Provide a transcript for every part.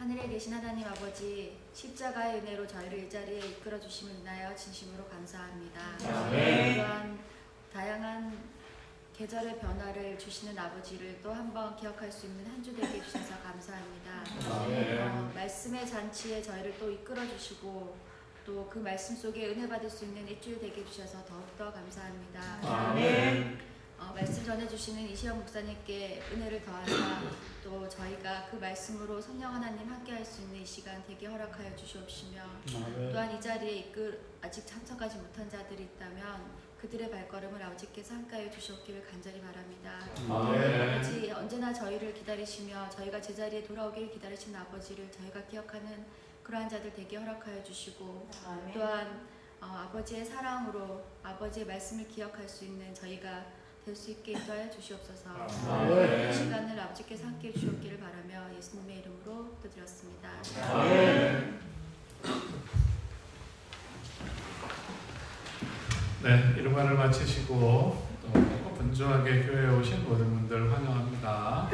하늘에 계신 하나님 아버지, 십자가의 은혜로 저희를 이 자리에 이끌어 주심을 인하여 진심으로 감사합니다. 또한 다양한 계절의 변화를 주시는 아버지를 또 한 번 기억할 수 있는 한 주 되게 해주셔서 감사합니다. 말씀의 잔치에 저희를 또 이끌어 주시고 또 그 말씀 속에 은혜 받을 수 있는 일주일 되게 해주셔서 더욱더 감사합니다. 말씀 전해주시는 이시영 목사님께 은혜를 더하사 또 저희가 그 말씀으로 성령 하나님 함께할 수 있는 이 시간 되게 허락하여 주시옵시며 또한 이 자리에 아직 참석하지 못한 자들이 있다면 그들의 발걸음을 아버지께서 함께하여 주시옵기를 간절히 바랍니다. 아버지, 언제나 저희를 기다리시며 저희가 제자리에 돌아오기를 기다리시는 아버지를 저희가 기억하는 그러한 자들 되게 허락하여 주시고 또한 아버지의 사랑으로 아버지의 말씀을 기억할 수 있는 저희가 될 수 있게 인도하여 주시옵소서. 이 시간을 아버지께서 함께해 주시옵기를 바라며 예수님의 이름으로 기도드렸습니다. 네, 일과를 마치시고 또 분주하게 교회에 오신 모든 분들 환영합니다.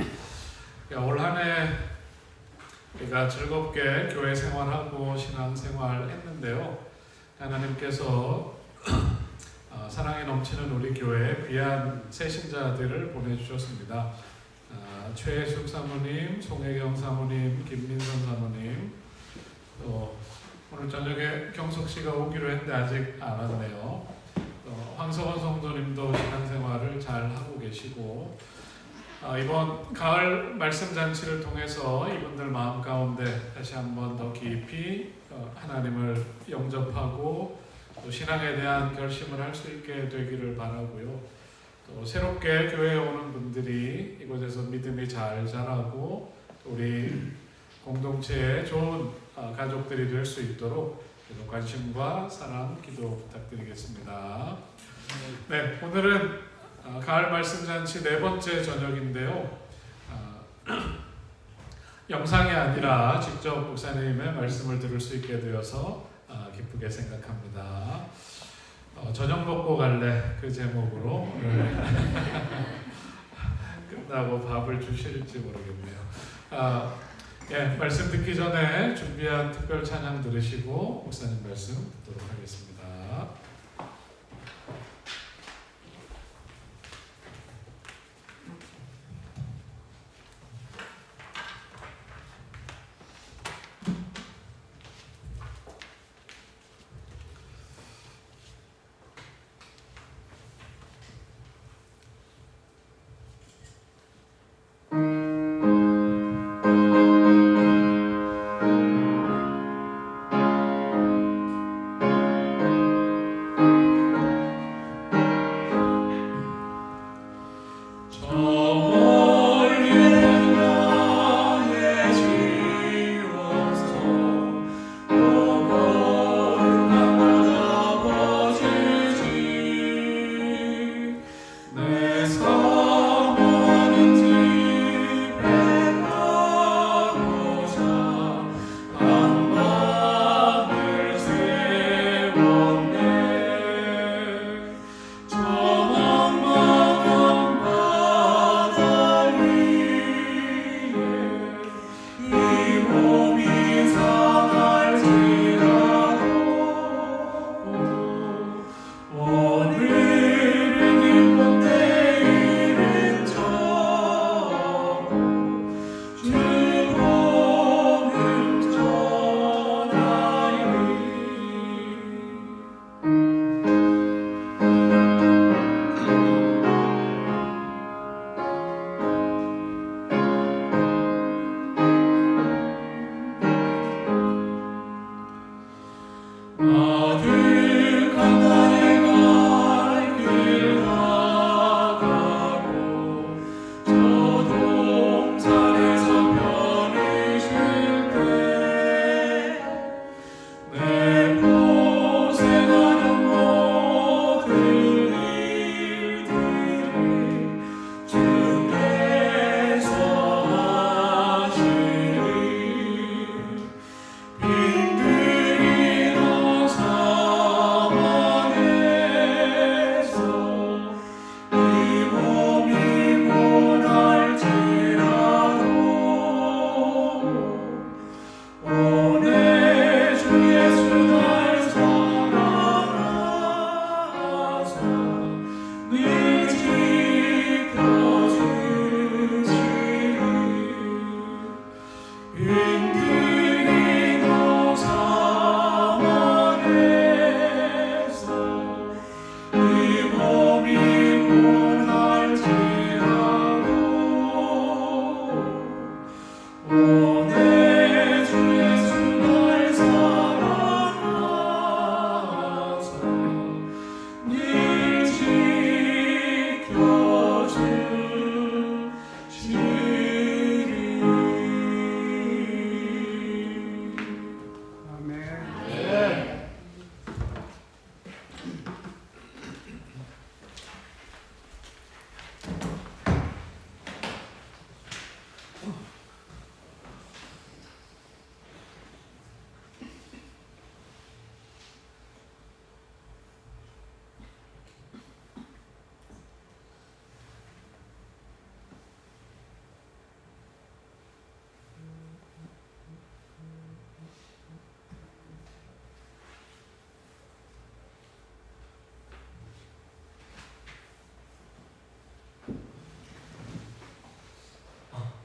올 한 해 우리가 즐겁게 교회 생활하고 신앙 생활했는데요. 하나님께서 사랑이 넘치는 우리 교회에 귀한 새신자들을 보내주셨습니다. 최혜숙 사모님, 송혜경 사모님, 김민선 사모님, 또 오늘 저녁에 경석 씨가 오기로 했는데 아직 안 왔네요. 또 황석원 성도님도 신앙생활을 잘 하고 계시고 이번 가을 말씀 잔치를 통해서 이분들 마음 가운데 다시 한번 더 깊이 하나님을 영접하고 또 신앙에 대한 결심을 할 수 있게 되기를 바라고요. 또 새롭게 교회에 오는 분들이 이곳에서 믿음이 잘 자라고 우리 공동체의 좋은 가족들이 될 수 있도록 계속 관심과 사랑 기도 부탁드리겠습니다. 네, 오늘은 가을 말씀 잔치 네 번째 저녁인데요. 영상이 아니라 직접 목사님의 말씀을 들을 수 있게 되어서 기쁘게 생각합니다. 저녁 먹고 갈래 그 제목으로 오늘 끝나고 밥을 주실지 모르겠네요. 예, 말씀 듣기 전에 준비한 특별 찬양 들으시고 목사님 말씀 듣도록 하겠습니다.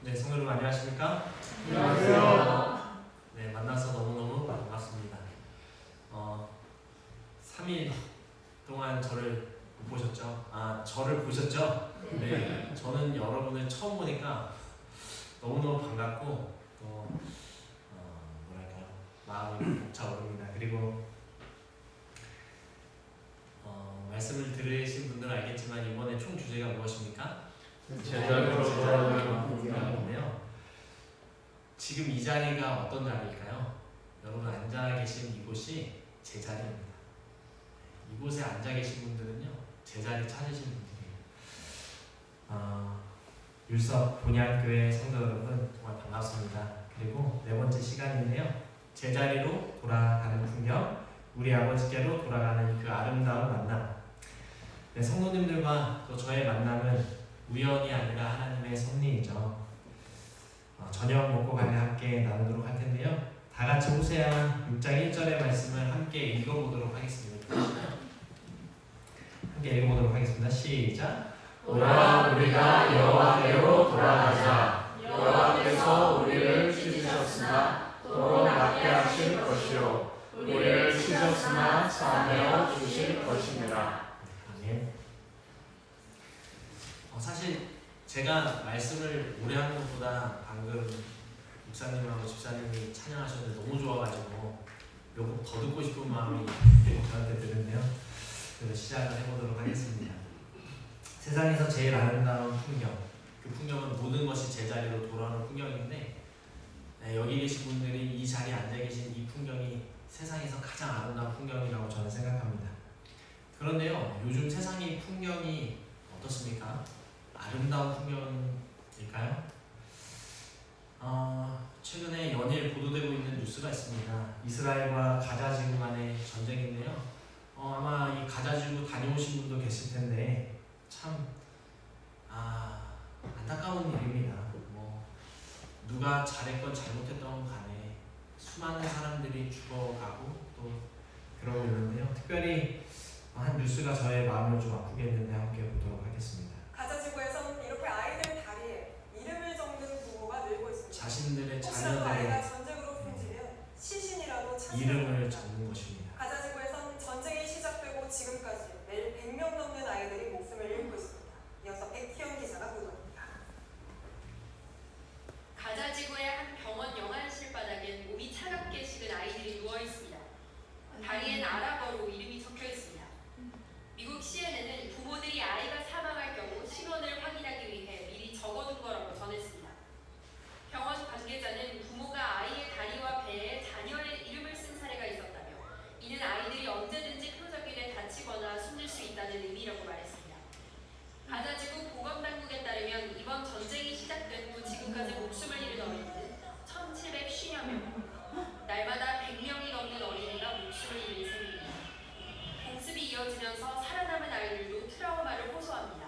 네, 성도 여러분 안녕하십니까? 안녕하세요. 네, 만나서 너무너무 반갑습니다. 3일 동안 저를 못 보셨죠? 저를 보셨죠? 네, 저는 여러분을 처음 보니까 너무너무 반갑고 또 뭐랄까요, 마음이 벅차오릅니다. 그리고 말씀을 들으신 분들은 알겠지만 이번에 총 주제가 무엇입니까? 제자리로 돌아가는 풍경인데요. 지금 이 자리가 어떤 자리일까요? 여러분 앉아 계신 이곳이 제 자리입니다. 이곳에 앉아 계신 분들은요, 제 자리 찾으신 분들이에요. 율석 본향교회 성도 여러분 정말 반갑습니다. 그리고 네 번째 시간인데요, 제 자리로 돌아가는 풍경, 우리 아버지께로 돌아가는 그 아름다운 만남. 네, 성도님들과 또 저의 만남은 우연이 아니라 하나님의 섭리이죠. 저녁 먹고 가며 함께 나누도록 할 텐데요. 다 같이 호세아 6장 1절의 말씀을 함께 읽어보도록 하겠습니다. 함께 읽어보도록 하겠습니다. 시작. 오라 우리가 여호와께로 돌아가자. 여호와께서 우리를 찢으셨으나 또 낫게 하실 것이요 우리를 찢었으나 싸매어 주실 것이니라. 아멘. 사실 제가 말씀을 오래 하는 것보다 방금 목사님하고 집사님이 찬양하셨는데 너무 좋아가지고 몇 곡 더 듣고 싶은 마음이 저한테 드는데요. 그래서 시작을 해보도록 하겠습니다. 세상에서 제일 아름다운 풍경, 그 풍경은 모든 것이 제자리로 돌아오는 풍경인데, 여기 계신 분들이 이 자리에 앉아 계신 이 풍경이 세상에서 가장 아름다운 풍경이라고 저는 생각합니다. 그런데요, 요즘 세상의 풍경이 어떻습니까? 아름다운 풍경일까요? 최근에 연일 보도되고 있는 뉴스가 있습니다. 이스라엘과 가자 지구 간의 전쟁인데요. 아마 이 가자 지구 다녀오신 분도 계실 텐데 참 안타까운 일입니다. 누가 잘했건 잘못했던 간에 수많은 사람들이 죽어가고 또 그러고 있는데요. 특별히 한 뉴스가 저의 마음을 좀 아프게 했는데 함께 보도록 하겠습니다. 가자 지구에선 이렇게 아이들 다리에 이름을 적는 부모가 늘고 있습니다. 자신들의 혹시라도 아이가 자녀들의 전쟁으로 숨지면 시신이라도 이름을 찾습니다. 적는 것입니다. 가자 지구에선 전쟁이 시작되고 지금까지 매일 100명 넘는 아이들이 목숨을 잃고 있습니다. 이어서 백희영 기자가 보도합니다. 가자 지구의 한 병원 영안실 바닥엔 몸이 차갑게 식은 아이들이 누워 있습니다. 다리엔 아랍어로 이름이 적혀 있습니다. 미국 CNN은 부모들이 아이가 사망할 경우 신원을 확인하기 위해 미리 적어둔 거라고 전했습니다. 병원 관계자는 부모가 아이의 다리와 배에 자녀의 이름을 쓴 사례가 있었다며, 이는 아이들이 언제든지 표적일에 다치거나 숨질 수 있다는 의미라고 말했습니다. 가자지구 보건당국에 따르면 이번 전쟁이 시작된 후 지금까지 목숨을 잃은 어린이는 1,750여 명, 날마다 100명이 넘는 어린이가 목숨을 잃은 셈입니다. 공습이 이어지면서 살아남은 아이들도 트라우마를 호소합니다.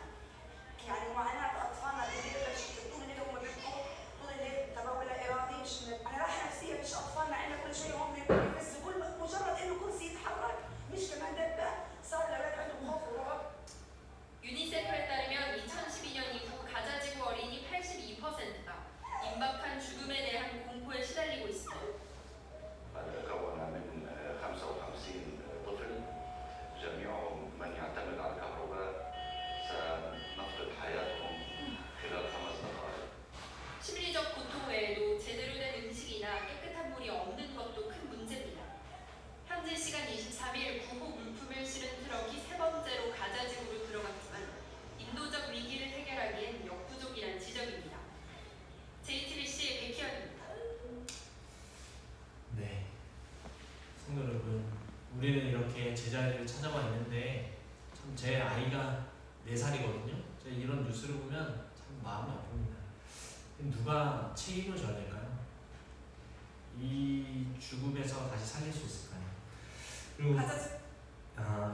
يعني معاناة أطفالنا اللي بيقدروا طول الليل هم بيبكوا طول الليل تبول لا إرادي أنا راحة نفسية مش أطفالنا عندنا كل شيء هم بيفزوا كل مجرد إنه كرسي يتحرك مش كمان دبة صار الأولاد عندهم خوف ورعب. 유니세프에 따르면 2012년 이후 가자지구 어린이 82%가 임박한 죽음에 대한 공포에 시달리고 있습니다. تكون من 55 طفل جميعهم من يعتمد على الكهرباء سنفقد حياتهم خلال 5 دقائق. 심리적 고통 외에도 제대로 된 음식이나 깨끗한 물이 없는 것도 큰 문제입니다. 현지 시간 23일 구호 물품을 실은 트럭이 세 번째로 가자지구로 들어갔지만 인도적 위기를 해결하기엔 역부족이란 지적입니다. JTBC 백희연입니다. 네, 성도 여러분, 우리는 이렇게 제자리를 찾아와 있는데 참 제 아이가 4살이거든요. 제가 이런 뉴스를 보면 참 마음이 아픕니다. 누가 책임을 져야 될까요? 이 죽음에서 다시 살릴 수 있을까요? 그리고 가자 지구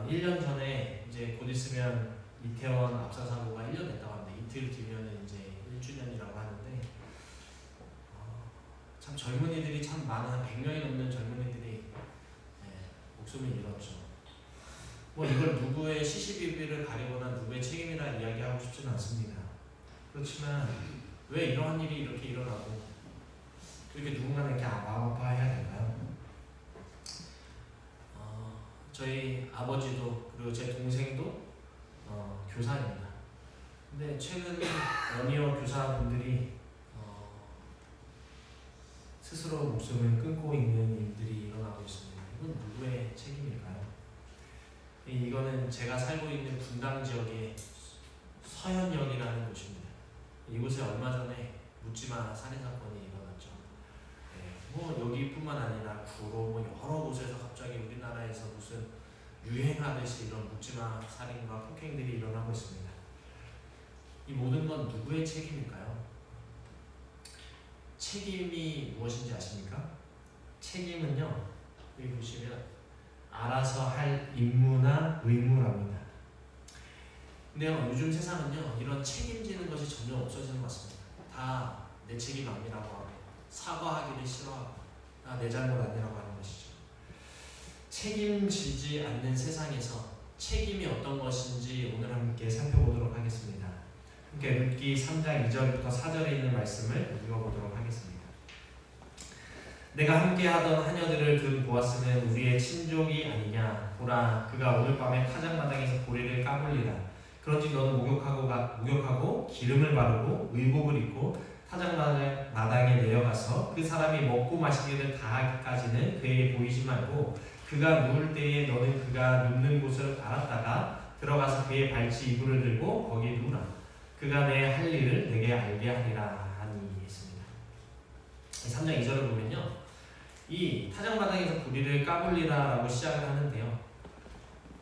1년 전에 이제 곧 있으면 이태원 압사 사고가 1년 됐다고 합니다. 이틀 뒤면 이제 1주년이라고 하는데 참 젊은이들이 참 많아. 100명이 넘는 젊은이들이 목숨을 잃었죠. 이걸 누구의 시시비비를 가리거나 누구의 책임이라 이야기하고 싶지는 않습니다. 그렇지만 왜 이러한 일이 이렇게 일어나고 이렇게 누군가는 이렇게 마음 아파해야 될까요? 저희 아버지도 그리고 제 동생도 교사입니다. 근데 최근에 연이어 교사분들이 스스로 목숨을 끊고 있는 일들이 일어나고 있습니다. 이건 누구의 책임일까요? 이거는 제가 살고 있는 분당 지역의 서현역이라는 곳입니다. 이곳에 얼마 전에 묻지마 살인 사건이 일어났죠. 뭐 여기뿐만 아니라 구로 뭐 여러 곳에서 갑자기 우리나라에서 무슨 유행하듯이 이런 묻지마 살인과 폭행들이 일어나고 있습니다. 이 모든 건 누구의 책임일까요? 책임이 무엇인지 아십니까? 책임은요, 여기 보시면 알아서 할 임무나 의무랍니다. 근데요, 요즘 세상은요, 이런 책임지는 것이 점점 없어지는 것 같습니다. 다 내 책임 아니라고 하고 사과하기를 싫어하고 내 잘못 아니라고 하는 것이죠. 책임지지 않는 세상에서 책임이 어떤 것인지 오늘 함께 살펴보도록 하겠습니다. 함께 룻기 3장 2절부터 4절에 있는 말씀을 읽어보도록 하겠습니다. 내가 함께하던 하녀들을 둔 보아스는 우리의 친족이 아니냐. 보라, 그가 오늘 밤에 타작마당에서 보리를 까불리라. 그런지 너는 목욕하고 기름을 바르고 의복을 입고 타작마당에 내려가서 그 사람이 먹고 마시기를 다하기까지는 그에게 보이지 말고 그가 누울 때에 너는 그가 눕는 곳을 알았다가 들어가서 그의 발치 이불을 들고 거기에 누우라. 그가 내 할 일을 내게 알게 하리라 하니 했습니다. 3장 2절을 보면요, 이 타작마당에서 보리를 까불리라 라고 시작을 하는데요,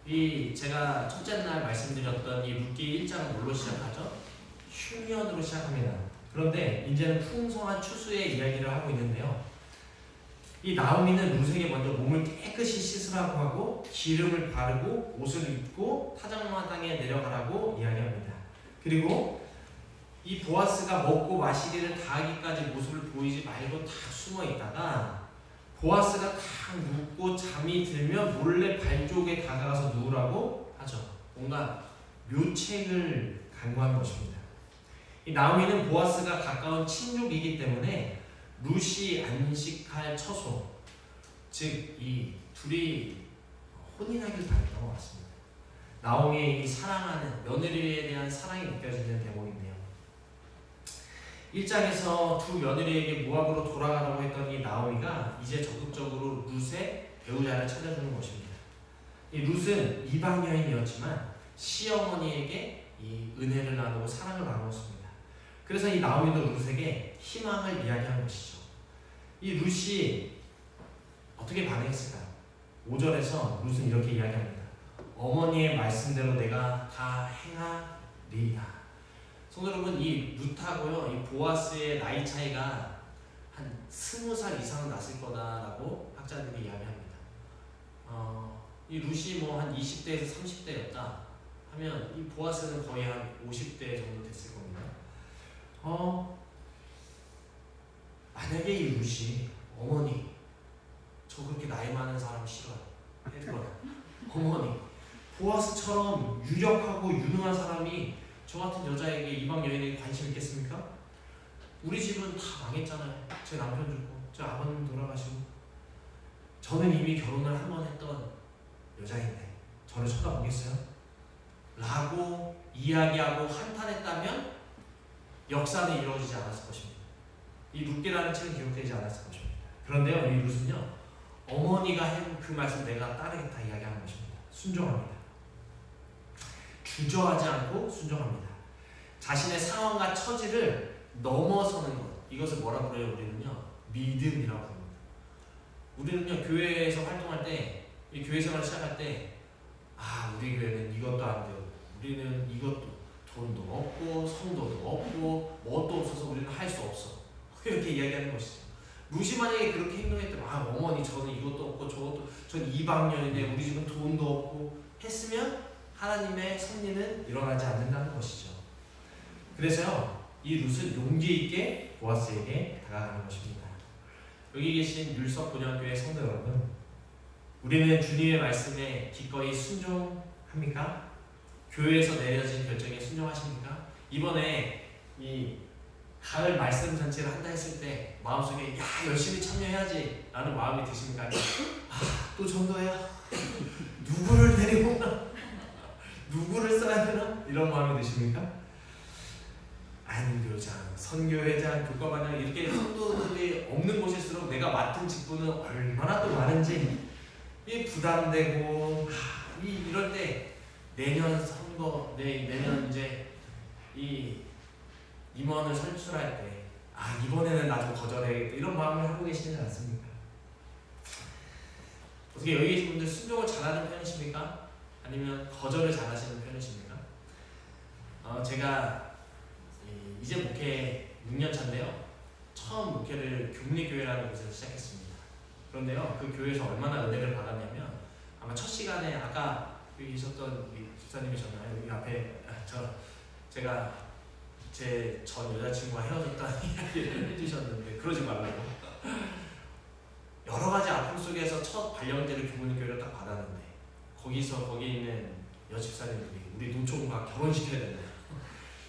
이 제가 첫째 날 말씀드렸던 이 룻기 1장은 뭘로 시작하죠? 흉년으로 시작합니다. 그런데 이제는 풍성한 추수의 이야기를 하고 있는데요, 이 나오미는 룻에게 먼저 몸을 깨끗이 씻으라고 하고 기름을 바르고 옷을 입고 타작마당에 내려가라고 이야기합니다. 그리고 이 보아스가 먹고 마시기를 다하기까지 모습을 보이지 말고 다 숨어 있다가 보아스가 딱 눕고 잠이 들면 몰래 발 쪽에 다가가서 누우라고 하죠. 뭔가 묘책을 강구한 것입니다. 이 나오미는 보아스가 가까운 친족이기 때문에 룻이 안식할 처소, 즉 이 둘이 혼인하길 바랬던 것 같습니다. 나오미의 이 사랑하는 며느리에 대한 사랑이 느껴지는 대목인데요, 1장에서 두 며느리에게 모압으로 돌아가라고 했던 이 나오미가 이제 적극적으로 룻의 배우자를 찾아주는 것입니다. 이 룻은 이방 여인이었지만 시어머니에게 이 은혜를 나누고 사랑을 나누었습니다. 그래서 이 나오미도 룻에게 희망을 이야기한 것이죠. 이 룻이 어떻게 반응했을까요? 5절에서 룻은 이렇게 이야기합니다. 어머니의 말씀대로 내가 다 행하리이다. 성도 여러분, 이 룻하고요, 이 보아스의 나이 차이가 한 20살 이상은 났을 거다라고 학자들이 이야기합니다. 이 룻이 뭐 한 20대에서 30대였다 하면 이 보아스는 거의 한 50대 정도 됐을 겁니다. 만약에 이 룻이 어머니, 저 그렇게 나이 많은 사람 싫어요 했거나, 어머니, 보아스처럼 유력하고 유능한 사람이 저 같은 여자에게, 이방 여인에게 관심 있겠습니까? 우리 집은 다 망했잖아요. 제 남편 죽고 제 아버님 돌아가시고 저는 이미 결혼을 한 번 했던 여자인데 저를 쳐다보겠어요? 라고 이야기하고 한탄했다면 역사는 이루어지지 않았을 것입니다. 이 룻기라는 책은 기록되지 않았을 것입니다. 그런데요, 이 룻은요, 어머니가 한 그 말씀 내가 따르겠다 이야기하는 것입니다. 순종합니다. 주저하지 않고 순종합니다. 자신의 상황과 처지를 넘어서는 것, 이것을 뭐라 그래요? 우리는요, 믿음이라고 합니다. 우리는요, 교회에서 활동할 때, 이 교회 생활을 시작할 때, 우리 교회는 이것도 안 돼요. 우리는 이것도, 돈도 없고 성도도 없고 뭣도 없어서 우리는 할 수 없어, 이렇게 이야기하는 것이죠. 룻이 만약에 그렇게 행동했다면, 어머니 저는 이것도 없고 저것도, 전 이방년인데 우리 집은 돈도 없고 했으면 하나님의 섭리는 일어나지 않는다는 것이죠. 그래서요, 이 룻은 용기 있게 보아스에게 다가가는 것입니다. 여기 계신 율석 본향교회 성도 여러분, 우리는 주님의 말씀에 기꺼이 순종합니까? 교회에서 내려진 결정에 순종하십니까? 이번에 이 가을 말씀 잔치를 한다 했을 때 마음속에 야 열심히 참여해야지 라는 마음이 드십니까? 또 전도해야 누구를 데리고 오나 누구를 써야 되나 이런 마음이 드십니까? 안교장, 선교회장, 교과반장 이렇게 성도들이 없는 곳일수록 내가 맡은 직분은 얼마나 또 많은지 이 부담되고 이럴 때 내년 선거 내년 이제 이 임원을 선출할 때 이번에는 나 좀 거절해야겠다 이런 마음을 하고 계시지 않습니까? 어떻게 여기 계신 분들 순종을 잘하는 편이십니까? 아니면 거절을 잘하시는 편이십니까? 제가 이제 목회 6년 차인데요. 처음 목회를 교문리교회라는 곳에서 시작했습니다. 그런데요, 그 교회에서 얼마나 은혜를 받았냐면 아마 첫 시간에 아까 여기 계셨던 우리 집사님이셨나요? 여기 앞에 제가 제 전 여자친구와 헤어졌다는 이야기를 해주셨는데 그러지 말라고. 여러 가지 아픔 속에서 첫 발령제를 교문리교회를 딱 받았는데 거기 있는 여집사님들이 우리 노총과 결혼시켜야 된다.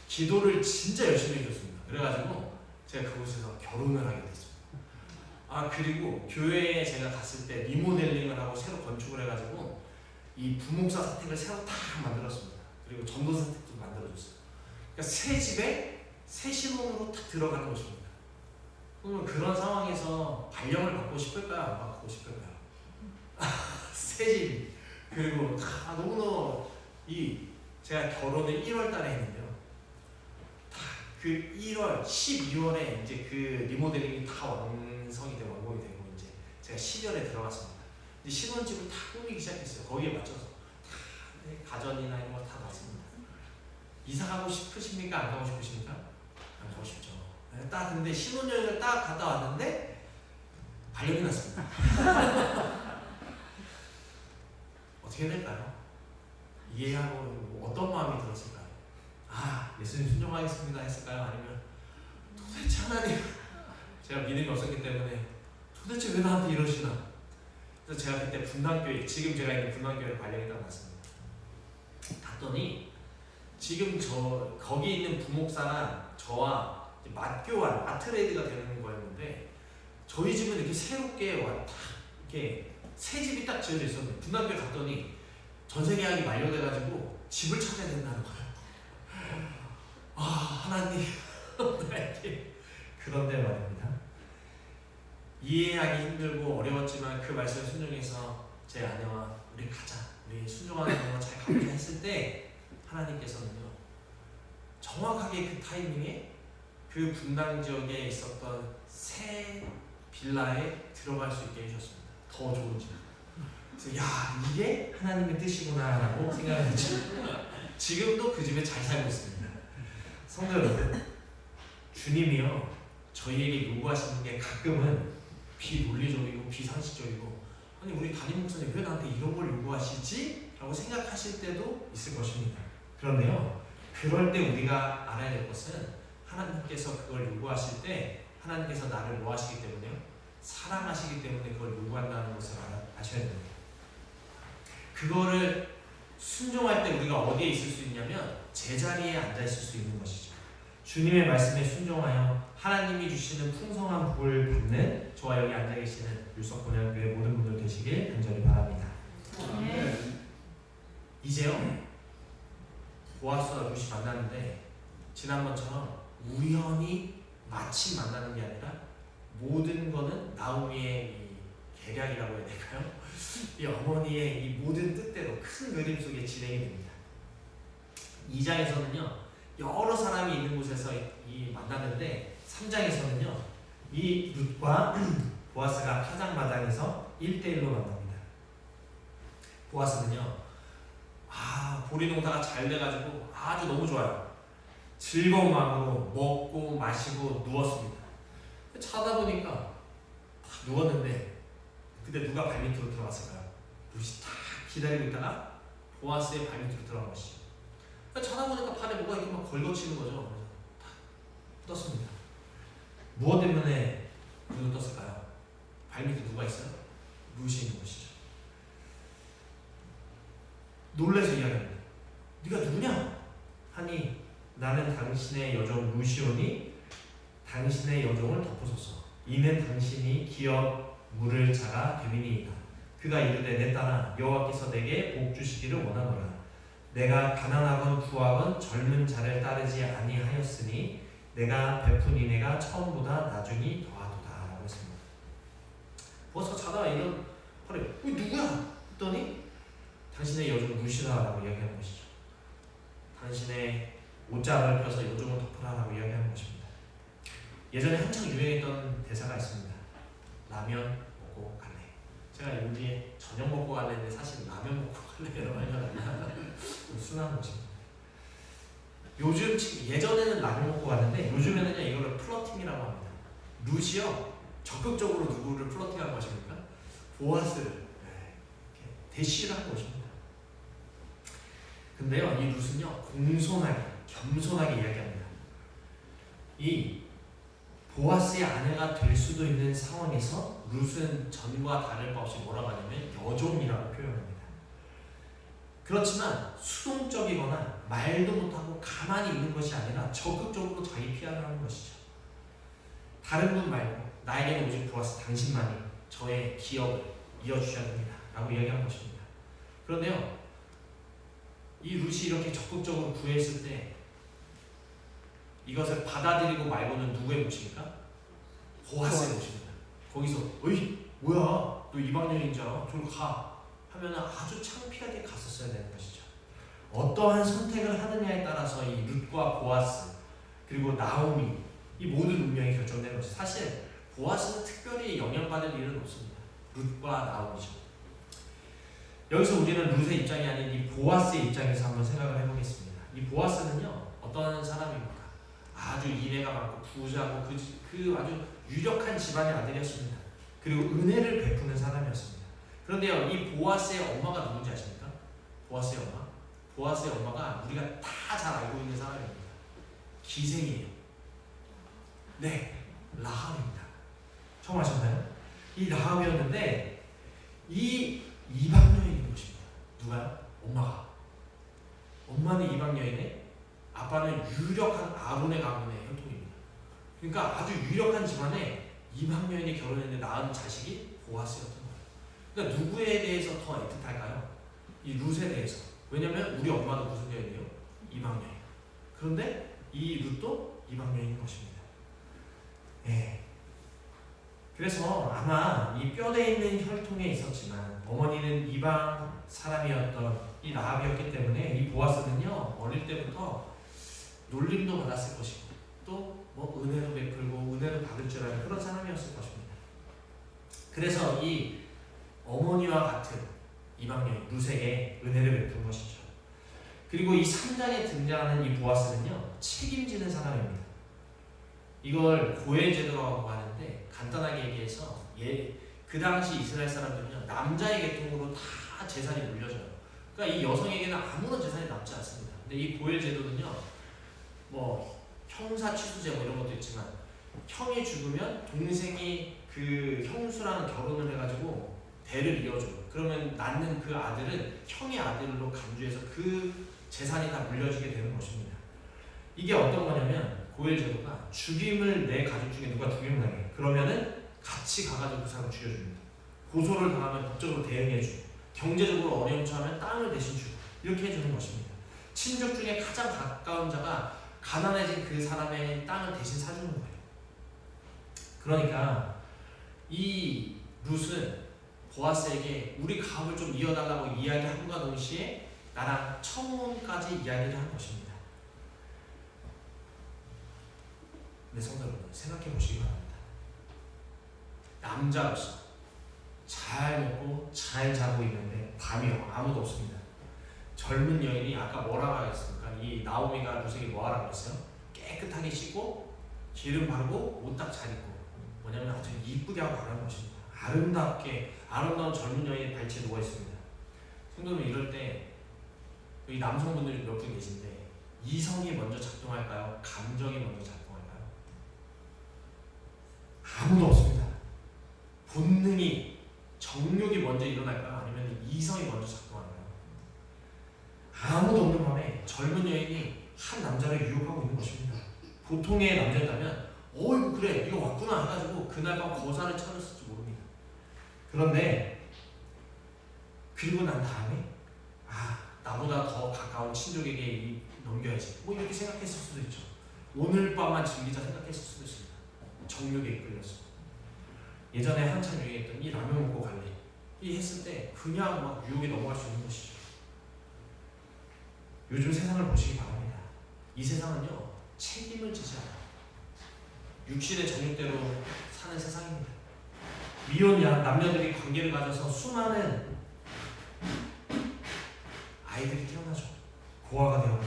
기도를 진짜 열심히 해줬습니다. 그래가지고 제가 그곳에서 결혼을 하게 됐습니다. 그리고 교회에 제가 갔을 때 리모델링을 하고 새로 건축을 해가지고 이 부목사 사택을 새로 다 만들었습니다. 그리고 전도 사택도 만들어줬어요. 그러니까 새 집에 새 신혼으로 딱 들어가는 것입니다. 그러면 그런 상황에서 발령을 받고 싶을까요? 안 받고 싶을까요? 새 집. 그리고 너무너무 제가 결혼을 1월 달에 했는데요. 그 1월, 12월에 이제 그 리모델링이 다 완성이 되고 완공이 되고 이제 제가 12월에 들어갔습니다. 이제 신혼집을 다 꾸미기 시작했어요. 거기에 맞춰서 가전이나 이런 거 다 놨습니다. 이사 가고 싶으십니까? 안 가고 싶으십니까? 안 가고 싶죠. 딱 근데 신혼여행을 딱 갔다 왔는데 발령이 났습니다. 어떻게 될까요? 이해하고 어떤 마음이 들었을까요? 예수님 순종하겠습니다 했을까요? 아니면 도대체 하나님 제가 믿음이 없었기 때문에 도대체 왜 나한테 이러시나? 그래서 제가 그때 분당교회 지금 제가 있는 분당교회를 발령이 딱 났습니다. 갔더니 지금 거기 있는 부목사랑 저와 맞교환 마트레이드가 되는 거였는데 저희 집은 이렇게 새롭게 이렇게 새 집이 딱 지어져 있었는데 분당교회 갔더니 전세 계약이 만료돼가지고 집을 찾아야 된다는 거예요. 하나님 그런데 말입니다. 이해하기 힘들고 어려웠지만 그 말씀을 순종해서 제 아내와 우리 가자 우리 순종하는 거 잘 가보자 했을 때 하나님께서는요 정확하게 그 타이밍에 그 분당 지역에 있었던 새 빌라에 들어갈 수 있게 해주셨습니다. 더 좋은 집. 그래서 이게 하나님의 뜻이구나 라고 생각을 했죠. 지금도 그 집에 잘 살고 있습니다. 성도 여러분, 주님이요 저희에게 요구하시는 게 가끔은 비논리적이고 비상식적이고 아니 우리 담임 목사님 왜 나한테 이런 걸 요구하시지? 라고 생각하실 때도 있을 것입니다. 그런데요 그럴 때 우리가 알아야 될 것은 하나님께서 그걸 요구하실 때 하나님께서 나를 뭐 하시기 때문에요? 사랑하시기 때문에 그걸 요구한다는 것을 아셔야 됩니다. 그거를 순종할 때 우리가 어디에 있을 수 있냐면 제자리에 앉아 있을 수 있는 것이죠. 주님의 말씀에 순종하여 하나님이 주시는 풍성한 복을 받는 저와 여기 앉아 계시는 율석본향교회 모든 분들 되시길 간절히 바랍니다. 이제요 보아스와 루시 만나는데 지난번처럼 우연히 마침 만나는 게 아니라 모든 거는 나오미의 이 계략이라고 해야 될까요? 이 어머니의 이 모든 뜻대로 큰 그림 속에 진행이 됩니다. 2장에서는요 여러 사람이 있는 곳에서 만났는데 3장에서는요 이 룻과 보아스가 파장마당에서 1대1로 만납니다. 보아스는요 보리농사가 잘 돼가지고 아주 너무 좋아요. 즐거운 마음으로 먹고 마시고 누웠습니다. 자다 보니까 딱 누웠는데 근데 누가 발밑으로 들어갔을까요? 룻이 딱 기다리고 있다가 보아스의 발밑으로 들어간 것이죠. 자다 보니까 발에 뭐가 이렇게 막 걸거치는 거죠. 그래서 딱 떴습니다. 무엇 때문에 눈을 떴을까요? 발밑에 누가 있어요? 룻이 있는 것이죠. 놀라서 이야기합니다. 네가 누구냐? 하니 나는 당신의 여종 루시오니 당신의 여종을 덮으소서. 이는 당신이 기업 물을 자가 됨이니이다. 그가 이르되 내 딸아 여호와께서 내게 복 주시기를 원하노라. 내가 가난하건 부하건 젊은 자를 따르지 아니하였으니 내가 베푼 이내가 처음보다 나중이 더하도다 라고 했습니다. 벌써 자다가 이런 하래 누구야? 했더니 당신의 여종 루시다 라고 이야기하는 것이죠. 당신의 옷장을 펴서 여종을 덮으라 라고 이야기하는 것입니다. 예전에 한창 유행했던 대사가 있습니다. 라면 먹고 갈래. 제가 여기에 저녁 먹고 갈래인데 사실 라면 먹고 갈래라고 하려면 순한 것입니다. 요즘 예전에는 라면 먹고 갔는데 요즘에는요 이거를 플러팅이라고 합니다. 루시요 적극적으로 누구를 플러팅한 것입니까? 보아스를 대시를 한 것입니다. 근데요 이 룻은요 공손하게 겸손하게 이야기합니다. 이 보아스의 아내가 될 수도 있는 상황에서 룻은 전과 다를 바 없이 뭐라고 하냐면 여종이라고 표현합니다. 그렇지만 수동적이거나 말도 못하고 가만히 있는 것이 아니라 적극적으로 자기 PR을 하는 것이죠. 다른 분 말고 나에게는 오직 보아스 당신만이 저의 기업을 이어주셔야 됩니다 라고 이야기한 것입니다. 그런데요 이 룻이 이렇게 적극적으로 구했을 때 이것을 받아들이고 말고는 누구의 몫입니까? 보아스의 몫입니다. 거기서 어이 뭐야 너 이방 여인이잖아 저리 가 하면 아주 창피하게 갔었어야 되는 것이죠. 어떠한 선택을 하느냐에 따라서 이 룻과 보아스 그리고 나오미 이 모든 운명이 결정되는 것이 사실 보아스는 특별히 영향받을 일은 없습니다. 룻과 나오미죠. 여기서 우리는 룻의 입장이 아닌 이 보아스의 입장에서 한번 생각을 해보겠습니다. 이 보아스는요 어떤 사람입니까? 아주 인애가 많고 부자고 그 아주 유력한 집안의 아들이었습니다. 그리고 은혜를 베푸는 사람이었습니다. 그런데요 이 보아스의 엄마가 누군지 아십니까? 보아스의 엄마? 보아스의 엄마가 우리가 다 잘 알고 있는 사람입니다. 기생이에요. 네, 라합입니다. 처음 아셨나요? 이 라합이었는데 이 이방 여인인 것입니다. 누가요? 엄마가. 엄마는 이방 여인에 아빠는 유력한 아론의 가문의 혈통입니다. 그러니까 아주 유력한 집안에 이방 여인이 결혼했는데 낳은 자식이 보아스였던 거예요. 그러니까 누구에 대해서 더 애틋할까요? 이 룻에 대해서. 왜냐면 우리 엄마도 무슨 여인이에요? 이방 여인. 그런데 이 룻도 이방 여인인 것입니다. 예. 그래서 아마 이 뼈대 있는 혈통에 있었지만 어머니는 이방 사람이었던 이 라합이었기 때문에 이 보아스는요 어릴 때부터 놀림도 받았을 것이고 또 뭐 은혜도 베풀고 은혜를 받을 줄 아는 그런 사람이었을 것입니다. 그래서 이 어머니와 같은 이방 여인 룻에게 은혜를 베푼 것이죠. 그리고 이 3장에 등장하는 이 보아스는요 책임지는 사람입니다. 이걸 고엘 제도라고 하는데 간단하게 얘기해서 그 당시 이스라엘 사람들은요 남자의 계통으로 다 재산이 물려져요. 그러니까 이 여성에게는 아무런 재산이 남지 않습니다. 근데 이 고엘 제도는요 뭐 형사 취수제 뭐 이런 것도 있지만 형이 죽으면 동생이 그 형수랑 결혼을 해가지고 대를 이어줘요. 그러면 낳는 그 아들은 형의 아들로 간주해서 그 재산이 다 물려지게 되는 것입니다. 이게 어떤 거냐면 고엘 제도가 죽임을 내 가족 중에 누가 죽임을 당해 그러면은 같이 가가지고 그 사람을 죽여줍니다. 고소를 당하면 법적으로 대응해주고 경제적으로 어려움 처하면 땅을 대신 주고 이렇게 해주는 것입니다. 친족 중에 가장 가까운 자가 가난해진 그 사람의 땅을 대신 사주는 거예요. 그러니까 이 룻은 보아스에게 우리 가업을 좀 이어달라고 이야기함과 동시에 나랑 청혼까지 이야기를 한 것입니다. 네, 성도 여러분 생각해 보시기 바랍니다. 남자로서 잘 먹고 잘 자고 있는데 밤이요 아무도 없습니다. 젊은 여인이 아까 뭐라고 하겠습니까? 이 나오미가 룻에게 뭐하라고 했어요? 깨끗하게 씻고 기름 바르고 옷 딱 잘 입고 뭐냐면 아주 이쁘게 하고 가라는 것입니다. 아름답게 아름다운 젊은 여인의 발치에 누워 있습니다. 성도는 이럴 때 여기 남성분들이 몇 분 계신데 이성이 먼저 작동할까요? 감정이 먼저 작동할까요? 아무도 없습니다. 본능이 정욕이 먼저 일어날까요? 아니면 이성이 먼저 작동할까요? 아무도 없는 밤에 젊은 여인이 한 남자를 유혹하고 있는 것입니다. 보통의 남자였다면 어이구 그래 이거 왔구나 해가지고 그날 밤 거사를 차렸을지 모릅니다. 그런데 그리고 난 다음에 나보다 더 가까운 친족에게 넘겨야지 뭐 이렇게 생각했을 수도 있죠. 오늘 밤만 즐기자 생각했을 수도 있습니다. 정욕에 이끌려서 예전에 한참 유행했던 이 라면 먹고 갈래 이 했을 때 그냥 막 유혹에 넘어갈 수 있는 것이죠. 요즘 세상을 보시기 바랍니다. 이 세상은요 책임을 지지 않아요. 육신의 정욕대로 사는 세상입니다. 미혼 남녀들이 관계를 가져서 수많은 아이들이 태어나죠. 고아가 되어요.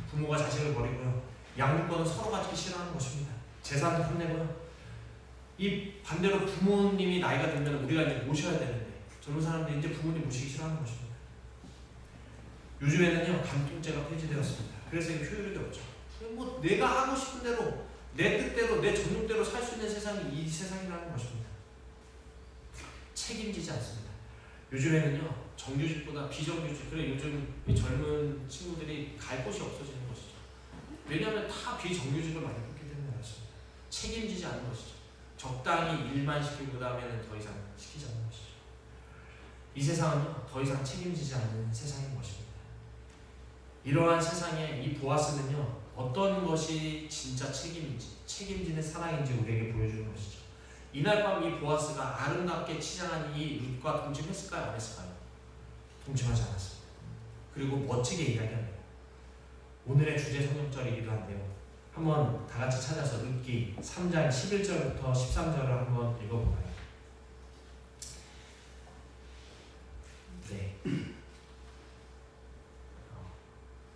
부모가 자식을 버리고요. 양육권은 서로 가지기 싫어하는 것입니다. 재산을 탐내고요. 이 반대로 부모님이 나이가 들면 우리가 이제 모셔야 되는데 젊은 사람들이 이제 부모님 모시기 싫어하는 것입니다. 요즘에는요 간통죄가 폐지되었습니다. 그래서 이게 효율이 없죠. 뭐 내가 하고 싶은 대로 내 뜻대로 내 정욕대로 살 수 있는 세상이 이 세상이라는 것입니다. 책임지지 않습니다. 요즘에는요 정규직보다 비정규직 그래 요즘 이 젊은 친구들이 갈 곳이 없어지는 것이죠. 왜냐하면 다 비정규직을 많이 뽑기 때문에 그렇습니다. 책임지지 않는 것이죠. 적당히 일만 시키고 그 다음에는 더 이상 시키지 않는 것이죠. 이 세상은요 더 이상 책임지지 않는 세상인 것입니다. 이러한 세상에 이 보아스는요 어떤 것이 진짜 책임인지 책임지는 사랑인지 우리에게 보여주는 것이죠. 이날 밤 이 보아스가 아름답게 치장한 이 룻과 동침했을까요? 안 했을까요? 동침하지 않았습니다. 그리고 멋지게 이야기합니다. 오늘의 주제 성경절이기도 한데요. 한번 다 같이 찾아서 룻기 3장 11절부터 13절을 한번 읽어볼까요? 네.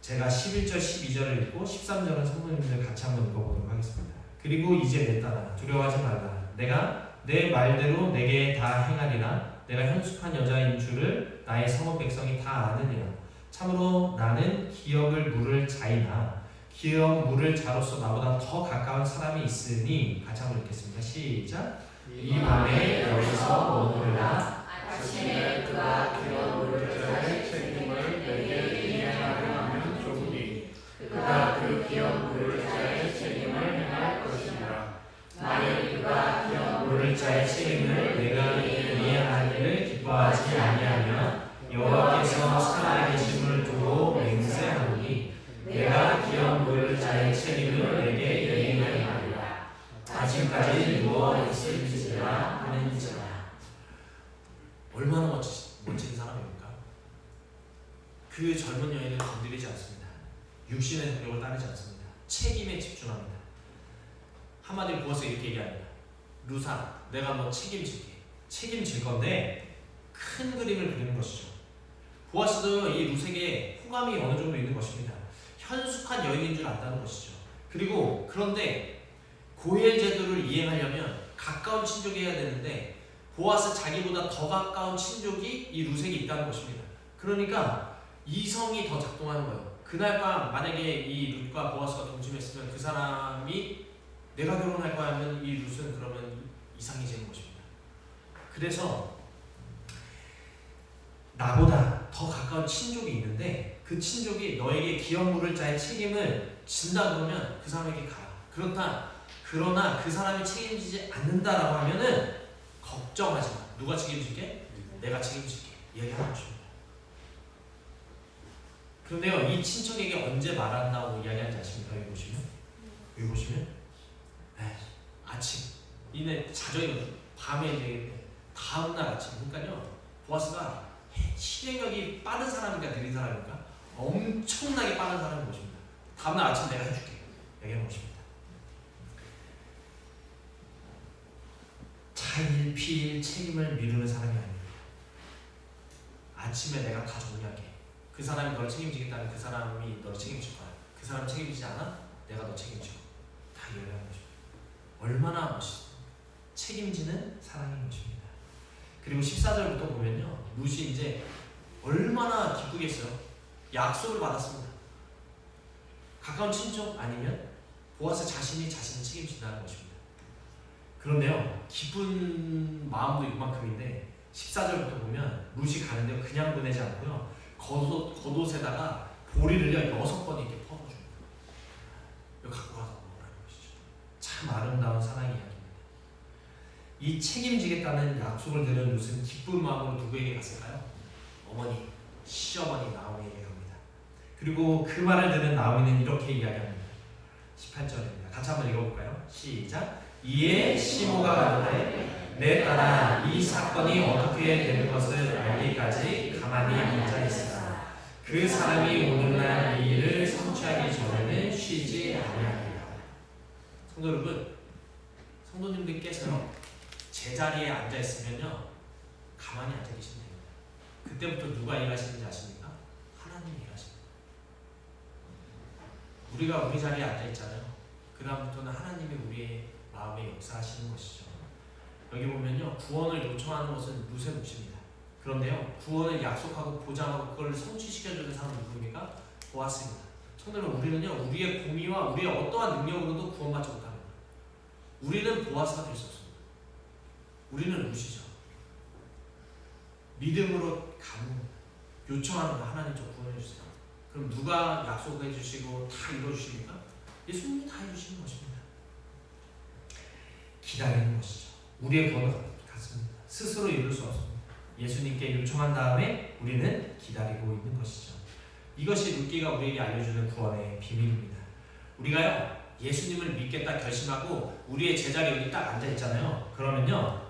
제가 11절 12절을 읽고 13절은 성도님들 같이 한번 읽어보도록 하겠습니다. 그리고 이제 내 딸아 두려워하지 말라. 내가 내 말대로 내게 다 행하리라. 내가 현숙한 여자인 줄을 나의 성읍 백성이 다 아느니라. 참으로 나는 기업을 물을 자이나 기업 물을 자로서 나보다 더 가까운 사람이 있으니 같이 한번 읽겠습니다. 시작. 이 밤에 여기서 머무르라. 아침에 그가 기업 물을 자의 책임을 내게 이행하려 하면 좋으니 그가 그 기업 물을 자의 책임을 행할 것이니라. 만일 그가 기업 물을 자의 책임을 내가 이행하기를 기뻐하지 아니하면 여호와께서 살아계심을 두고 맹세하노니 내가 기업 물을 자의 책임을 내게 이행하리라. 아침까지 누워 있을지라 하는지라. 얼마나 멋진 사람입니까? 그 젊은 여인을 건드리지 않습니다. 육신의 성격을 따르지 않습니다. 책임에 집중합니다. 한마디로 보아스가 이렇게 얘기합니다. 루사, 내가 너 책임질게. 책임질 건데 큰 그림을 그리는 것이죠. 보아스도 이 룻에게 호감이 어느 정도 있는 것입니다. 현숙한 여인인 줄 안다는 것이죠. 그리고 그런데 고엘 제도를 이행하려면 가까운 친족이 해야 되는데 보아스 자기보다 더 가까운 친족이 이 룻에게 있다는 것입니다. 그러니까 이성이 더 작동하는 거예요. 그날 밤 만약에 이 룻과 보아스가 동침했으면 그 사람이 내가 결혼할 거야 하면 이 룻은 그러면 이상해지는 것입니다. 그래서 나보다 더 가까운 친족이 있는데 그 친족이 너에게 기업 물을 자의 책임을 진다 그러면 그 사람에게 가라. 그러나 그 사람이 책임지지 않는다라고 하면은 걱정하지 마. 누가 책임질게? 내가 책임질게. 이야기하는 것입니다. 그런데요, 이 친척에게 언제 말한다고 이야기하는지 아십니까? 여기 보시면 아침 이내 자정이거든. 밤에 이제 다음날 아침. 그러니까요, 보아스가 실행력이 빠른 사람인가 느린 사람인가? 엄청나게 빠른 사람인 것입니다. 다음날 아침 내가 해줄게. 얘기하는 것입니다. 차일피일 책임을 미루는 사람이 아닙니다. 아침에 내가 다 정리할게. 그 사람이 너를 책임지겠다면 그 사람이 너를 책임질 거야. 그 사람 책임지지 않아? 내가 너 책임지고. 다 이해하는 것입니다. 얼마나 멋있어. 책임지는 사랑인 것입니다. 그리고 14절부터 보면요, 룻이 이제 얼마나 기쁘겠어요. 약속을 받았습니다. 가까운 친척 아니면 보아스 자신이 자신을 책임진다는 것입니다. 그런데요, 기쁜 마음도 이만큼인데 14절부터 보면 룻이 가는데 그냥 보내지 않고요, 겉옷에다가 보리를요 6번 이렇게 퍼줍니다. 이거 갖고 가서 먹으라는 것이죠. 참 아름다운 사랑 이야기입니다. 이 책임지겠다는 약속을 들은 룻은 기쁜 마음으로 누구에게 갔을까요? 어머니, 시어머니 나오미에게 갑니다. 그리고 그 말을 들은 나오미는 이렇게 이야기합니다. 18절입니다. 같이 한번 읽어볼까요? 시작. 이에 시모가 가로되 내 딸아 이 사건이 어떻게 되는 것을 알기까지 가만히 앉아 있으라. 그 사람이 오늘날 이 일을 성취하기 전에는 쉬지 아니하리라. 성도 여러분, 성도님들께서요 제자리에 앉아 있으면요 가만히 앉아 계시면 됩니다. 그때부터 누가 일하시는지 아십니까? 하나님이 일하십니다. 우리가 우리 자리에 앉아 있잖아요. 그 다음부터는 하나님이 우리의 마음에 역사하시는 것이죠. 여기 보면요 구원을 요청하는 것은 룻의 몫입니다. 그런데요 구원을 약속하고 보장하고 그걸 성취시켜주는 사람은 누구입니까? 보아스입니다. 성도는 우리는요 우리의 공의와 우리의 어떠한 능력으로도 구원받지 못합니다. 우리는 보아스가 될 수 없습니다. 우리는 룻이죠. 믿음으로 가는 요청하는 거 하나님 저 구원해 주세요. 그럼 누가 약속해 주시고 다 이루어 주십니까? 예수님이 다 해주시는 것입니다. 기다리는 것이죠. 우리의 구원은 같습니다. 스스로 이룰 수 없습니다. 예수님께 요청한 다음에 우리는 기다리고 있는 것이죠. 이것이 룻기가 우리에게 알려주는 구원의 비밀입니다. 우리가요 예수님을 믿겠다 결심하고 우리의 제자리에 여기 딱 앉아 있잖아요. 그러면요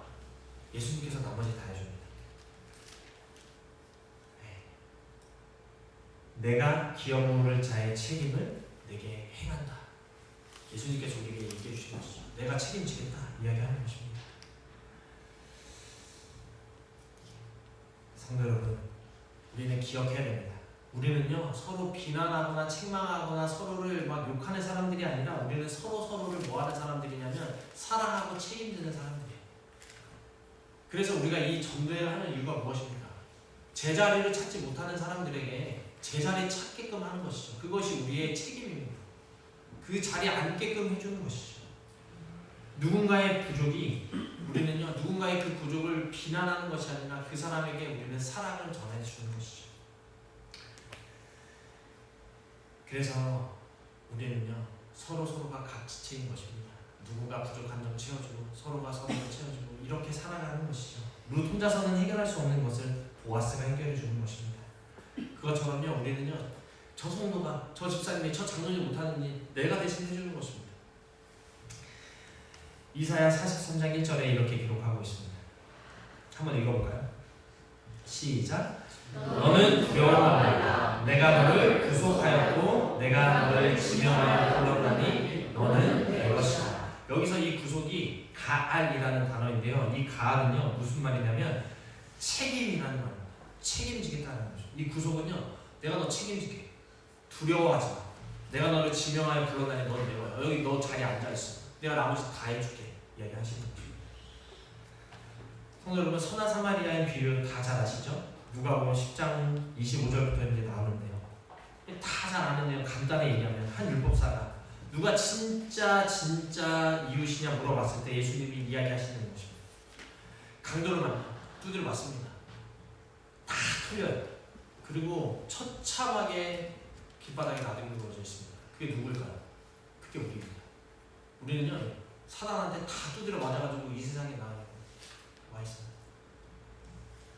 예수님께서 나머지 다 해줍니다. 내가 기업 모를 자의 책임을 내게 행한다. 예수님께서 우리에게 얘기해 주신 것이죠. 내가 책임지겠다 이야기하는 것입니다. 성도 여러분, 우리는 기억해야 됩니다. 우리는요 서로 비난하거나 책망하거나 서로를 막 욕하는 사람들이 아니라 우리는 서로를 뭐하는 사람들이냐면 사랑하고 책임지는 사람들이에요. 그래서 우리가 이 전도회를 하는 이유가 무엇입니까? 제자리를 찾지 못하는 사람들에게 제자리 찾게끔 하는 것이죠. 그것이 우리의 책임입니다. 그 자리에 앉게끔 해주는 것이죠. 누군가의 부족이 우리는요 누군가의 그 부족을 비난하는 것이 아니라 그 사람에게 우리는 사랑을 전해주는 것이죠. 그래서 우리는요 서로가 각지체인 것입니다. 누군가 부족한 점 채워주고 서로가 서로를 채워주고 이렇게 살아가는 것이죠. 룻 혼자서는 해결할 수 없는 것을 보아스가 해결해 주는 것입니다. 그것처럼요 우리는요 저 성도가 저 집사님이 저 장로님이 못하는 일 내가 대신 해주는 것입니다. 이사야 43장 1절에 이렇게 기록하고 있습니다. 한번 읽어볼까요? 시작. 너는 두려워 말라. 내가 너를 구속하였고 내가 너를 지명하여 불렀나니 너는 내 것이다. 여기서 이 구속이 가알이라는 단어인데요. 이 가알은요 무슨 말이냐면 책임이라는 말입니다. 책임지겠다는 거죠. 이 구속은요 내가 너 책임질게. 두려워하지 마. 내가 너를 지명하여 불렀나니 너는 내 거야. 여기 너 자리에 앉아있어. 내가 나머지 다 해줄게. 이야기하시는 거죠. 성도 여러분, 선한 사마리아의 비유 다 잘 아시죠? 누가복음 10장 25절부터 이제 나오는데요. 다 잘 아는데요. 간단히 얘기하면 한 율법사가 누가 진짜 이웃이냐 물어봤을 때 예수님이 이야기하시는 것입니다. 강도를 만나 두드려 맞습니다. 다 틀려요. 그리고 처참하게 길바닥에 나들이 누워져 있습니다. 그게 누굴까요? 그게 우리입니다. 우리는요 사단한테 다 두드려 맞아가지고 이 세상에 와 있습니다.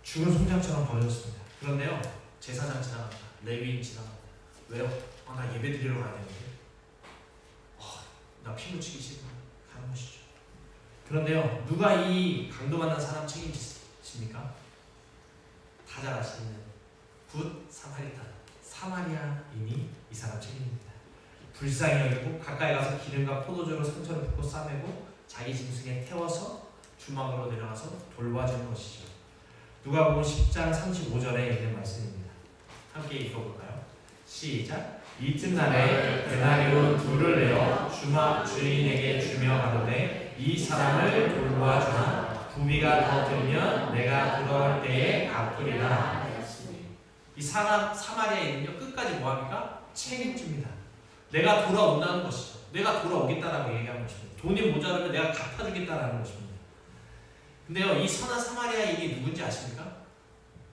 죽은 송장처럼 버려졌습니다. 그런데요 제사장 지나갑니다. 레위인 지나갑니다. 왜요? 나 예배 드리러 가야 되는데 나 피 묻히기 싫어 가는 것이죠. 그런데요 누가 이 강도 만난 사람 책임지십니까? 다 잘 아시는 굿 사마리탄 사마리아인이 이 사람 책임입니다. 불쌍히 여기고 가까이 가서 기름과 포도주로 상처를 붓고 싸매고 자기 짐승에 태워서 주막으로 내려가서 돌봐주는 것이죠. 누가복음 10장 35절에 있는 말씀입니다. 함께 읽어볼까요? 시작. 이튿날에 데나리온 둘을 내어 주막 주인에게 주며 가로되 이 사람을 돌보아주나 부비가 더 들면 내가 돌아올 때에 갚으리라. 이 사람 사마리아인은요 끝까지 뭐합니까? 책임집니다. 내가 돌아온다는 것이죠. 내가 돌아오겠다라고 얘기하는 것입니다. 돈이 모자라면 내가 갚아주겠다라는 것입니다. 근데요 이 선한 사마리아인이 누군지 아십니까?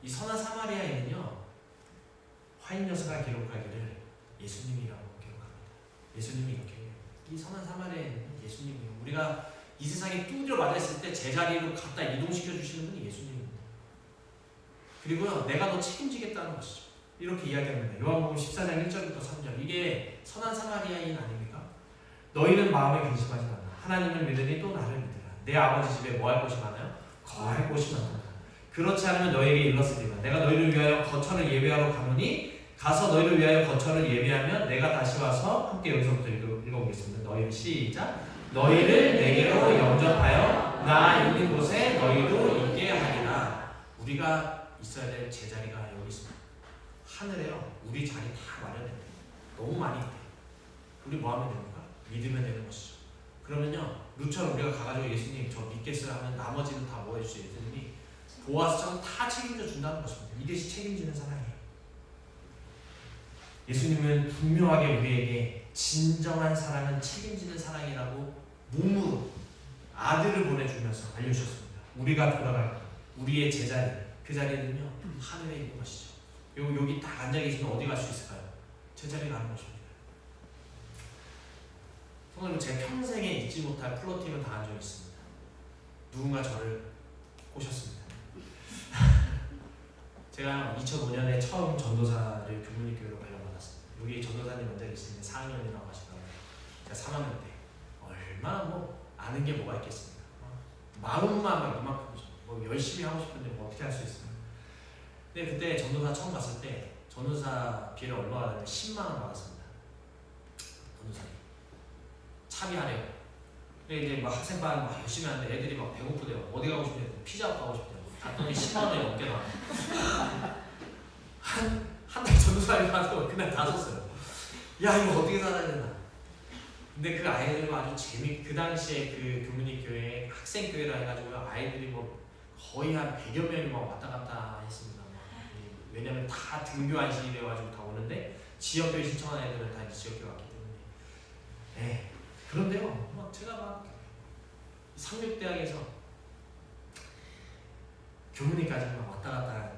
이 선한 사마리아인은요 화인 여사가 기록하기를 예수님이라고 기록합니다. 예수님이 이렇게 얘기합니다. 이 선한 사마리아인은 예수님이에요. 우리가 이 세상에 뚜드려 맞아 있을 때 제자리로 갖다 이동시켜 주시는 분이 예수님입니다. 그리고요, 내가 너 책임지겠다는 것이죠. 이렇게 이야기합니다. 요한복음 14장 1절부터 3절. 이게 선한 사마리아인 아닙니까? 너희는 마음에 근심하지 마라. 하나님을 믿으니 또 나를 믿으라. 내 아버지 집에 뭐 할 곳이 많아요? 거할 곳이 많다. 그렇지 않으면 너에게 일렀으리라. 내가 너희를 위하여 거처를 예비하러 가노니 가서 너희를 위하여 거처를 예비하면 내가 다시 와서 함께 여기서부터 읽어보겠습니다. 너희를 시작. 너희를 내게로 영접하여 나 있는 곳에 너희도 있게 하리라. 우리가 있어야 될 제자리가 여기 있습니다. 하늘에요. 우리 자리 다 마련해요. 너무 많이 있대요. 우리 뭐 하면 됩니까? 믿으면 되는 것이죠. 그러면요, 루처럼 우리가 가가지고 예수님 저 믿겠어요 하면 나머지는 다 뭐 해주세요? 예수님이 보아스처럼 다 책임져 준다는 것입니다. 이것이 책임지는 사랑이에요. 예수님은 분명하게 우리에게 진정한 사랑은 책임지는 사랑이라고 몸으로 아들을 보내주면서 알려주셨습니다. 우리가 돌아갈 우리의 제자리, 그 자리는요 하늘에 있는 것이죠. 여기 딱 앉아 계시면 어디 갈 수 있을까요? 제자리 가는 것입니다. 성도님, 제 평생에 잊지 못할 플로팅을 당한 적이 있습니다. 누군가 저를 꼬셨습니다. 제가 2005년에 처음 전도사를 교문리교회로 발령받았습니다. 여기 전도사님 먼저 계시는데 4학년이라고 하시더라고요. 제가 3학년 때 얼마나 뭐 아는 게 뭐가 있겠습니까? 마음만 막 이만큼이죠. 뭐 열심히 하고 싶은데 뭐 어떻게 할 수 있어요? 근데 그때 전도사 처음 갔을 때 전도사 비를 얼마 받았냐면 10만 원 받았습니다. 전도사님 참여하래요. 근데 이제 막 학생반 막 열심히 하는데 애들이 막 배고프대요. 어디 가고 싶대요? 피자 가고 싶대요. 갔더니 10만 원이 넘게 나와요. 한 달 전도사님 가서 그날 다 썼어요. 야, 이거 어떻게 살아야 되나? 근데 그 아이들과 아주 그 당시에 그 교문이 교회 학생교회라 해가지고 아이들이 뭐 거의 한 100여 명이 막 왔다 갔다 했습니다. 왜냐면 다 등교 안식이 돼가지고 다 오는데 지역교회 신청한 애들은 다 지역교회 왔기 때문에. 네. 그런데요, 막 제가 막 상륙대학에서 교문이까지 막 왔다 갔다 하는데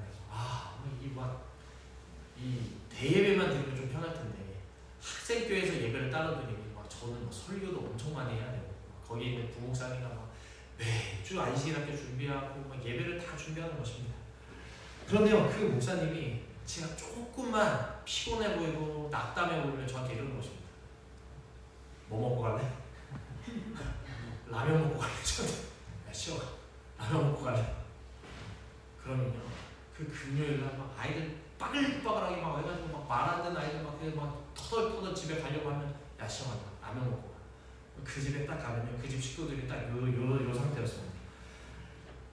이 대예배만 들으면 좀 편할 텐데 학생교회에서 예배를 따르더니 막 저는 막 설교도 엄청 많이 해야 되고 거기 있는 부목사님과 막 매주 안식일학교 준비하고 막 예배를 다 준비하는 것입니다. 그런데요, 그 목사님이 제가 조금만 피곤해 보이고 낙담해 보이면 저한테 이러는 것입니다. 뭐 먹고 갈래? 라면 먹고 갈래? 저한테. 야, 쉬어. 라면 먹고 갈래? 그러면요, 그 금요일날 막 아이들 빠글빠글하게 막 해가지고 막 말 안 되는 아이들 막 그냥 막 터덜터덜 집에 가려고 하면 야, 시원하다. 라면 먹고 가. 그 집에 딱 가면요, 그 집 식구들이 딱 요 상태였습니다.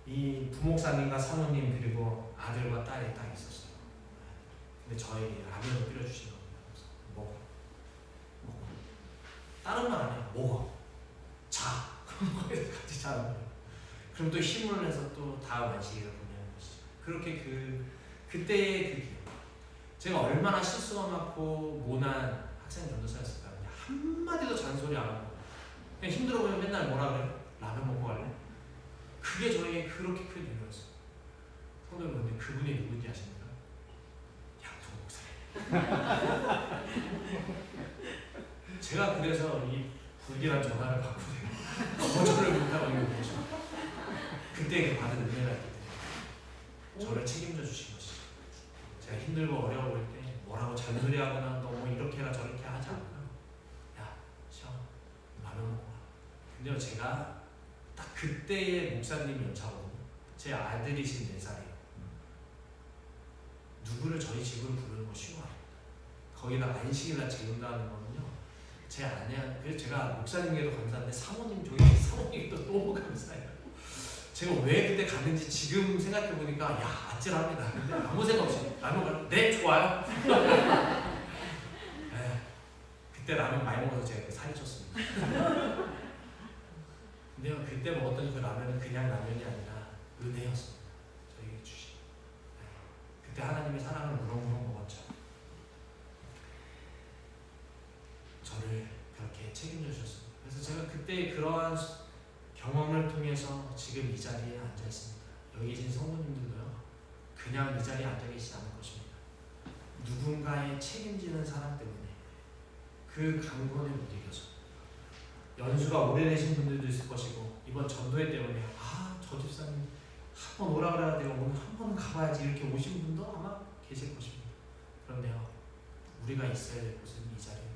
이 부목사님과 사모님 그리고 아들과 딸이 딱 있었어요. 근데 저에게 라면을 끓여주신 겁니다. 먹어. 다른 말 안 해요. 먹어. 자. 같이 자는 거예요. 그럼 또 힘을 내서 또 다음 안식일을 보내는 것이죠. 그렇게 그때의 그 기억. 제가 얼마나 실수가 많고 모난 학생 전도사였을까요? 한마디도 잔소리 안 하고 그냥 힘들어 보면 맨날 뭐라 그래요? 라면 먹고 갈래? 그게 저에게 그렇게 큰 이유였어요. 성도님, 근데 그분이 누군지 아십니까? 양통 목사님. 제가 그래서 이 불길한 전화를 받고 거절을 못하고 있는 거죠. 그때 그 받은 은혜가 있기 때문에 저를 책임져 주신 것이죠. 제가 힘들고 어려워 보일 때 뭐라고 잔소리하거나 너 뭐 이렇게 해라 저렇게 하지 않고요. 야, 시험 라면 먹고 와. 근데요, 제가 딱 그때의 목사님 연차거든요. 제 아들이신 4살이에요. 누구를 저희 집으로 부르는 거 쉬운 거 아닙니다. 거기다 안식일날 재운다는 거는요, 제 아내한테, 그래서 제가 목사님에게도 감사한데 사모님이 또 너무 감사해요. 제가 왜 그때 갔는지 지금 생각해보니까 야, 아찔합니다. 근데 아무 생각 없이 라면 가요? 네, 좋아요. 네, 그때 라면 많이 먹어서 제가 살이 쪘습니다. 근데요, 그때 먹었던 그 라면은 그냥 라면이 아니라 은혜였습니다. 저에게 주신. 네, 그때 하나님의 사랑을 무럭무럭 먹었죠. 저를 그렇게 책임져 주셨습니다. 그래서 제가 그때 그러한 경험을 통해서 지금 이 자리에 앉아 있습니다. 여기 계신 성도님들도요, 그냥 이 자리에 앉아 계시지 않을 것입니다. 누군가의 책임지는 사람 때문에 그 강권에 못 이겨서 연수가 오래되신 분들도 있을 것이고 이번 전도회 때문에 저 집사님 한 번 오라 그래야 돼요. 오늘 한 번은 가봐야지 이렇게 오신 분도 아마 계실 것입니다. 그런데요, 우리가 있어야 될 곳은 이 자리입니다.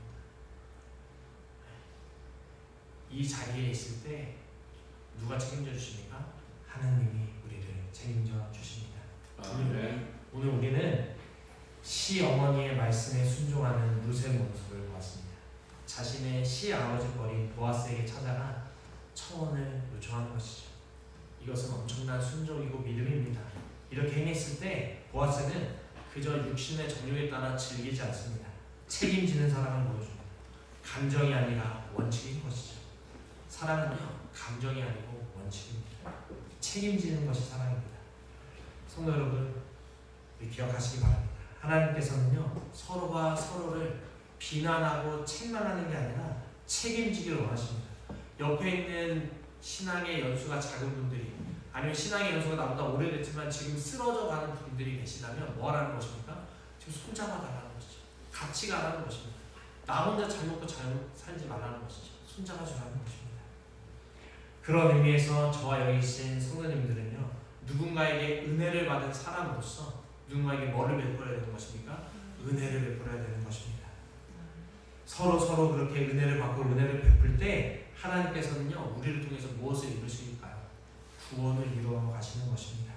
이 자리에 있을 때 누가 책임져 주십니까? 하나님이 우리를 책임져 주십니다. 오늘 우리는 시어머니의 말씀에 순종하는 룻의 모습을 보았습니다. 자신의 시아버지뻘인 보아스에게 찾아가 청혼을 요청한 것이죠. 이것은 엄청난 순종이고 믿음입니다. 이렇게 행했을 때 보아스는 그저 육신의 정욕에 따라 즐기지 않습니다. 책임지는 사랑을 보여줍니다. 감정이 아니라 원칙인 것이죠. 사랑은요, 감정이 아니고 원칙입니다. 책임지는 것이 사랑입니다. 성도 여러분, 기억하시기 바랍니다. 하나님께서는요, 서로가 서로를 비난하고 책망하는 게 아니라 책임지기를 원하십니다. 옆에 있는 신앙의 연수가 작은 분들이, 아니면 신앙의 연수가 나보다 오래됐지만 지금 쓰러져 가는 분들이 계시다면 뭐 하라는 것입니까? 지금 손잡아 달라는 것이죠. 같이 가라는 것입니다. 나 혼자 잘 먹고 잘 살지 말라는 것이죠. 손잡아 주라는 것입니다. 그런 의미에서 저와 여기 계신 성도님들은요, 누군가에게 은혜를 받은 사람으로서 누군가에게 뭐를 베풀어야 되는 것입니까? 은혜를 베풀어야 되는 것입니다. 서로 그렇게 은혜를 받고 은혜를 베풀 때 하나님께서는요, 우리를 통해서 무엇을 이루실까요? 구원을 이루어 가시는 것입니다.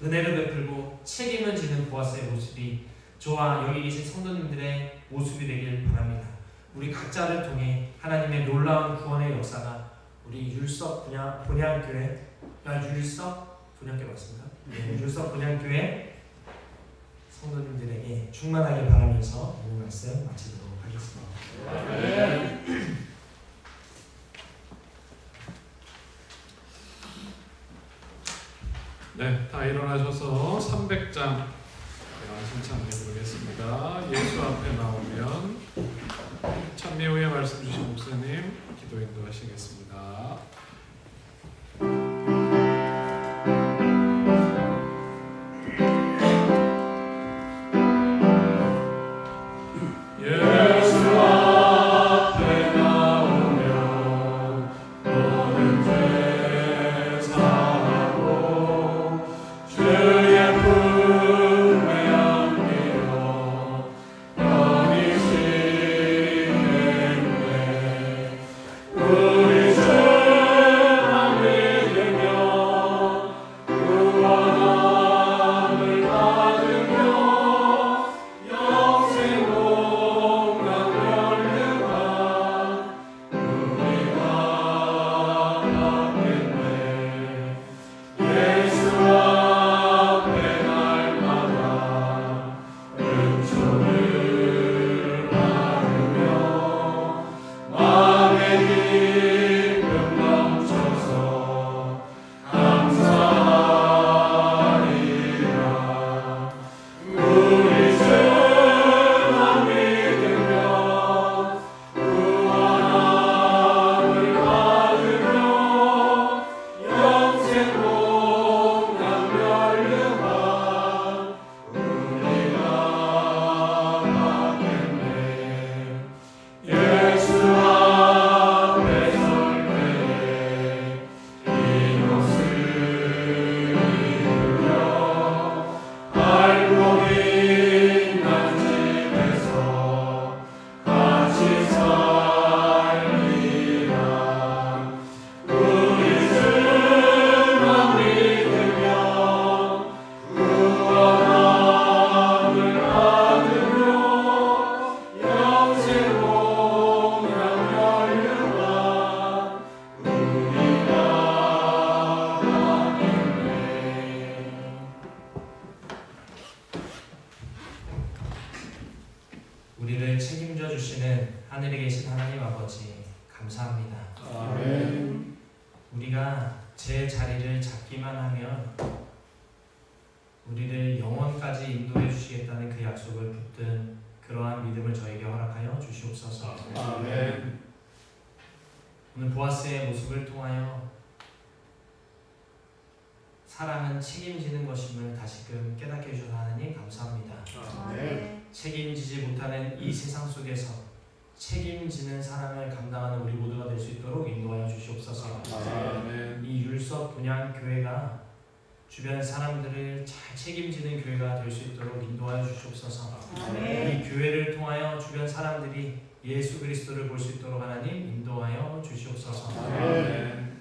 은혜를 베풀고 책임을 지는 보아스의 모습이 저와 여기 계신 성도님들의 모습이 되길 바랍니다. 우리 각자를 통해 하나님의 놀라운 구원의 역사가 우리 율석 본향교회, 율석 본향교회 맞습니까? 네, 율석 본향교회 성도님들에게 충만하길 바라면서 오늘 말씀 마치도록 하겠습니다. 네, 다 일어나셔서 300장 신청해 부르겠습니다. 예수 앞에 나오면 찬미 후에 말씀 주신 목사님 기도 인도하시겠습니다. 우리를 책임져 주시는 하늘에 계신 하나님 아버지 감사합니다. 아멘. 우리가 제 자리를 잡기만 하면 우리를 영원까지 인도해 주시겠다는 그 약속을 붙든 그러한 믿음을 저에게 허락하여 주시옵소서. 아멘. 오늘 보아스의 모습을 통하여 사랑은 책임지는 것임을 다시금 깨닫게 해주셔서 하나님 감사합니다. 아멘. 책임지지 못하는 이 세상 속에서 책임지는 사랑을 감당하는 우리 모두가 될 수 있도록 인도하여 주시옵소서. 아멘. 이 율석 분양 교회가 주변 사람들을 잘 책임지는 교회가 될 수 있도록 인도하여 주시옵소서. 이 교회를 통하여 주변 사람들이 예수 그리스도를 볼 수 있도록 하나님 인도하여 주시옵소서. 아멘.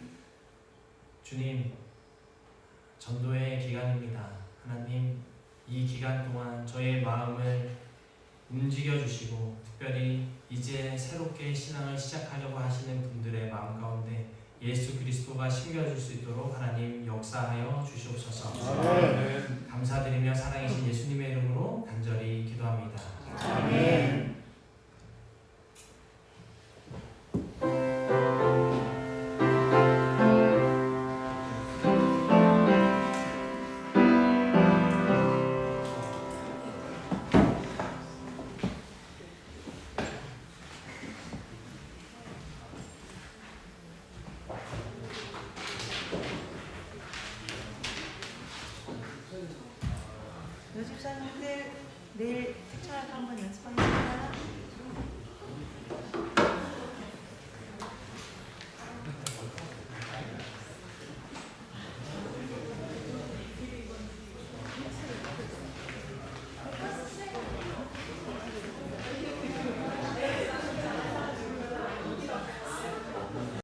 주님, 전도의 기간입니다. 하나님, 이 기간 동안 저의 마음을 움직여 주시고 특별히 이제 새롭게 신앙을 시작하려고 하시는 분들의 마음 가운데 예수 그리스도가 심겨질 수 있도록 하나님 역사하여 주시옵소서. 아멘. 감사드리며 살아계신 예수님의 이름으로 간절히 기도합니다. 아멘. 요집사님들 내일 특촬 한번 연습하겠습니다.